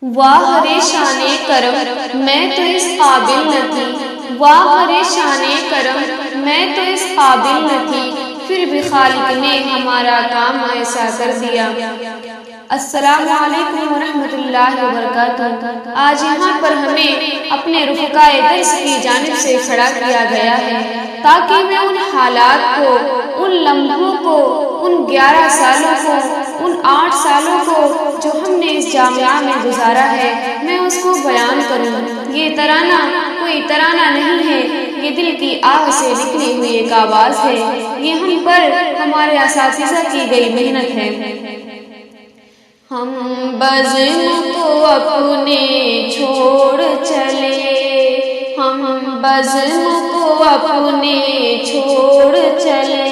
واہ رے شان کرم میں تو اس قابل نہ تھی، واہ رے شان کرم میں تو اس قابل نہ تھی، پھر بھی خالق نے ہمارا کام ایسا کر دیا۔ السلام علیکم ورحمۃ اللہ وبرکاتہ۔ آج یہاں پر ہمیں اپنے رفقائے درس کی جانب سے کھڑا کیا گیا ہے تاکہ میں ان حالات کو، ان لمحوں کو، ان 11 سالوں کو، ان 8 سالوں کو جو ہم نے اس جامعہ میں گزارا ہے، میں اس کو بیان کروں۔ یہ ترانہ کوئی ترانہ نہیں ہے، یہ دل کی آہ سے نکلی ہوئی ایک آواز ہے، یہ ہم پر ہمارے اساتذہ کی گئی محنت ہے۔ ہم بزم کو اپنے چھوڑ چلے، ہم بزم کو اپنے چھوڑ چلے،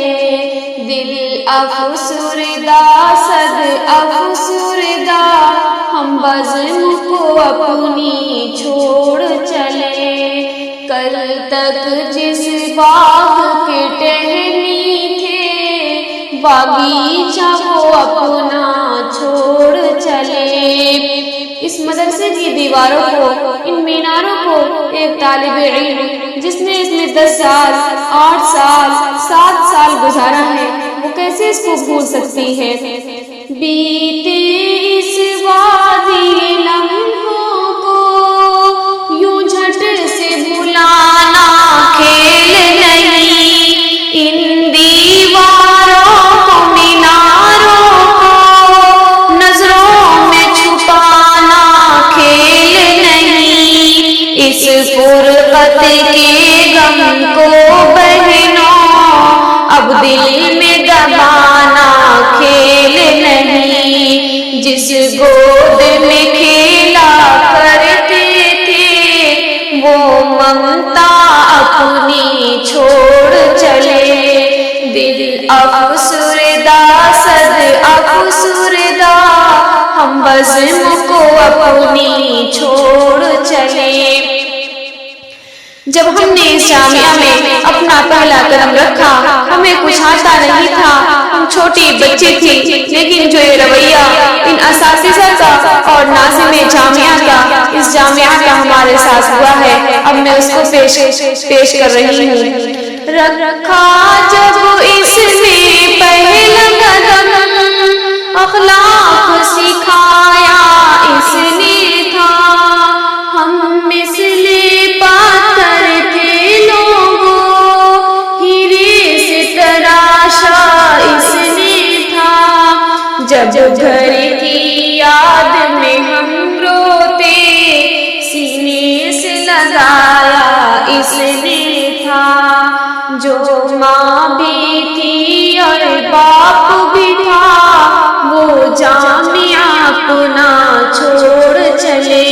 دل افسردہ صد افسردہ، ہم بزم کو اپنی چھوڑ چلے، کل تک جس باغ کے ٹہنی تھے، باغیچہ وہ اپنا چھوڑ چلے۔ اس مدرسے کی دیواروں کو، ان میناروں کو ایک طالب علم جس نے اس میں 10 سال، 8 سال، 7 سال گزارا ہے، وہ کیسے اس کو بھول سکتی ہے؟ بیتے اس وادی لمحوں کو یوں جھٹ سے بھلانا کھیل نہیں، ان دیواروں کو، میناروں کو نظروں میں چھپانا کھیل نہیں، اس فرقت کے غم کو بہنوں اب دل میں دبانا کھیل نہیں، جس گود میں کھیلا کرتے تھے وہ ممتا اپنی چھوڑ چلے، دل افسردہ صد افسردہ، ہم بزم کو اپنی چھوڑ چلے۔ جب ہم نے اس جامعہ میں اپنا پہلا قدم رکھا، ہمیں کچھ آتا نہیں تھا، ہم چھوٹی بچی تھی، لیکن جو یہ رویہ ان اساتذہ کا اور ناظم جامعہ کا، اس جامعہ کا ہمارے ساتھ ہوا ہے، اب میں اس کو پیش کر رہی ہوں۔ رکھا جب اس نے پہلا قدم، اخلاق سکھایا اس نے تھا، ہم مثل پاتھر تھے لوگوں، ہیرے سے تراشا اس نے تھا، جب گھر کی یاد میں ہم روتے سینے سے لگایا اس نے تھا، جو ماں بھی تھی اور باپ بھی تھا وہ جامعہ اپنا چھوڑ چلے۔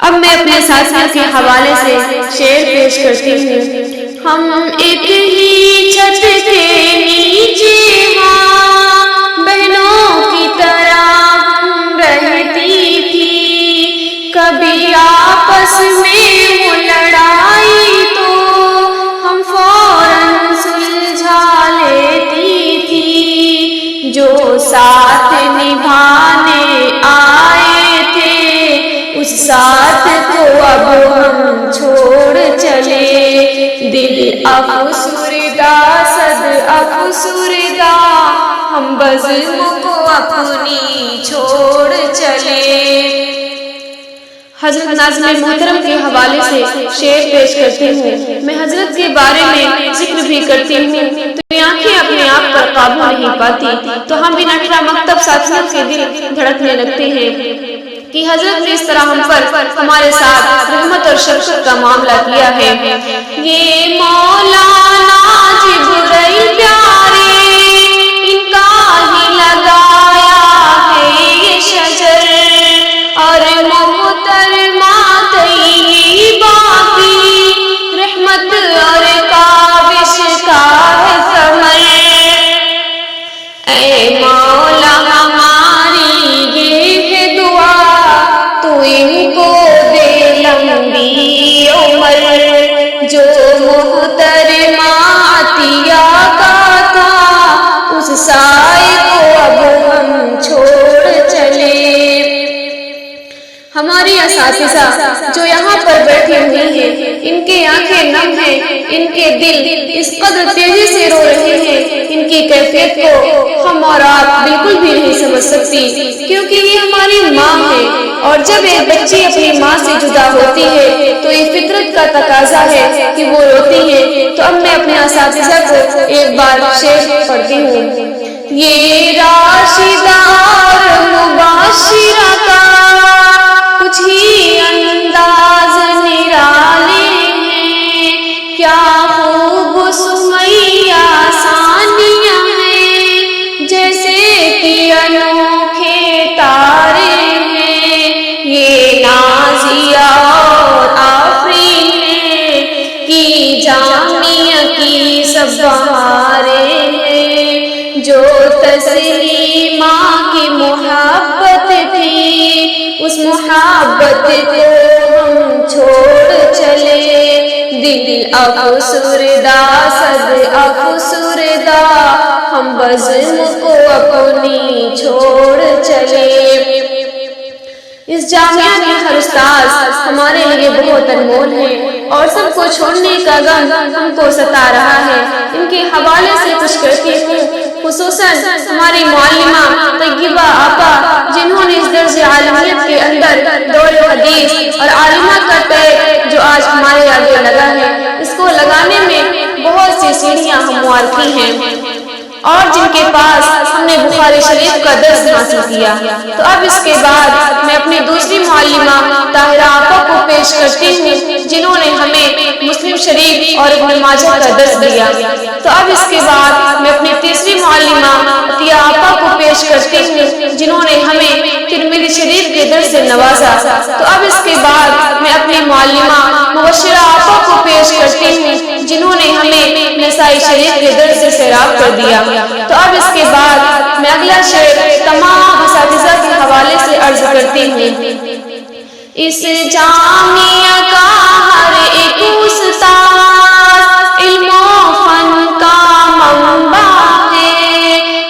اب میں اپنے ساتھیوں کے حوالے سے شعر پیش کرتی ہوں۔ ہم ایک ہی چھت کے نیچے ماں بہنوں کی طرح ہم رہتی تھی، کبھی آپس میں وہ لڑائی تو ہم فوراً سلجھا لیتی تھی، جو ساتھ نبھانے آئے تھے اس ساتھ کو اب ہم چھوڑ چلے، دل افسردہ صد افسردہ، ہم بزم کو اپنی چھوڑ چلے۔ حضرت ناظم محترم کے حوالے سے شعر پیش کرتی ہوں۔ میں حضرت کے بارے میں ذکر بھی کرتی ہوں تو یہ آنکھیں اپنے آپ پر قابو نہیں پاتی، تو ہم بھی نٹھرا مکتب ساتھیوں کے دل دھڑکنے لگتے ہیں کہ حضرت نے اس طرح ہم پر، ہمارے ساتھ رحمت اور شفقت کا معاملہ کیا ہے۔ یہ مولانا جبرائیل پیارے ان کا ہی لگایا ہے یہ شجر، اور محترمہ طیبہ کی رحمت اور کاوش کا ہے ثمر، اے مولا ہماری یہ ہے دعا تو ان کو دے لمبی عمر، جو محترم ہماری اساتذہ جو یہاں پر بیٹھی ہوئی ہیں، ان کی آنکھیں نم ہیں، ان کے دل اس قدر تیزی سے رو رہے ہیں، ان کی کیفیت کو ہم اور آپ بالکل بھی نہیں سمجھ سکتی، کیونکہ یہ ہماری ماں ہے، اور جب ایک بچی اپنی ماں سے جدا ہوتی ہے تو یہ فطرت کا تقاضا ہے کہ وہ روتی ہے۔ تو اب میں اپنے اساتذہ کو ایک بار شعر پڑھتی ہوں۔ یہ راشدہ اور مباشرہ کا کچھ ہی انداز نرالے ہیں، کیا خوب سمیہ ثانیہ ہیں، جیسے کہ انوکھے تارے ہیں، یہ نازیہ اور آفرین ہے کہ جامعہ کی سب بہاریں ہیں، جو تسلیمہ کی محبت تھی اس محبت کو ہم چھوڑ چلے، دل افسردہ صد افسردہ ہم بزم کو اپنی چھوڑ چلے۔ اس جامعہ کے ہر استاذ ہمارے لیے بہت انمول ہے، اور سب کو چھوڑنے کا غم ہم کو ستا رہا ہے۔ ان کے حوالے سے کچھ کہتی ہوں، خصوصاً ہماری معلمہ طیبہ آپا، جنہوں نے اس درج عالمیت کے اندر دور حدیث اور عالمہ کا پیر جو آج ہمارے آگے لگا ہے، اس کو لگانے میں بہت سی سیڑھیاں ہموار کی ہیں، اور جن کے پاس ہم نے بخاری شریف کا درس حاصل کیا۔ تو اب اس کے بعد میں اپنی دوسری معلمہ طاہرہ آپا کو پیش کرتی ہوں، جنہوں نے ہمیں مسلم شریف اور ابن ماجہ کا درس دیا۔ تو اب اس کے بعد میں اپنی تیسری معلمہ عطیہ آپا کو پیش کرتی ہوں، جنہوں نے ہمیں ترمذی شریف کے درس سے نوازا۔ تو اب اس کے بعد میں اپنی معلمہ مبشرہ آپا کو پیش کرتی ہوں، جنہوں نے ہمیں نسائی شریف کے درس سے سیراب کر دیا۔ تو اب اس کے بعد میں اگلا شعر تمام اساتذہ کے حوالے سے عرض کرتی ہوں۔ اس جامعہ کا ہر ایک استاد علم و فن کا منبع ہے،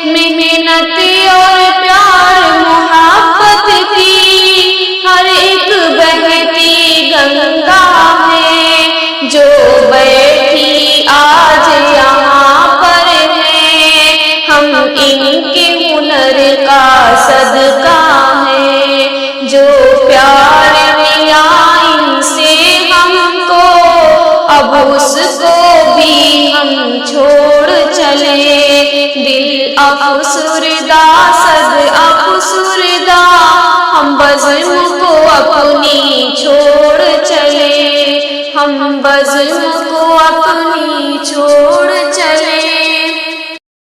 محنت اور پیار محبت کی ہر ایک بہتی گنگا ہے، جو بیٹھی آج یہاں پر ہے، ہم ان کے ہنر کا صدقہ ہے، جو پیار ملا ان سے ہم کو اب اس کو بھی ہم چھوڑ چلے، دل افسردہ صد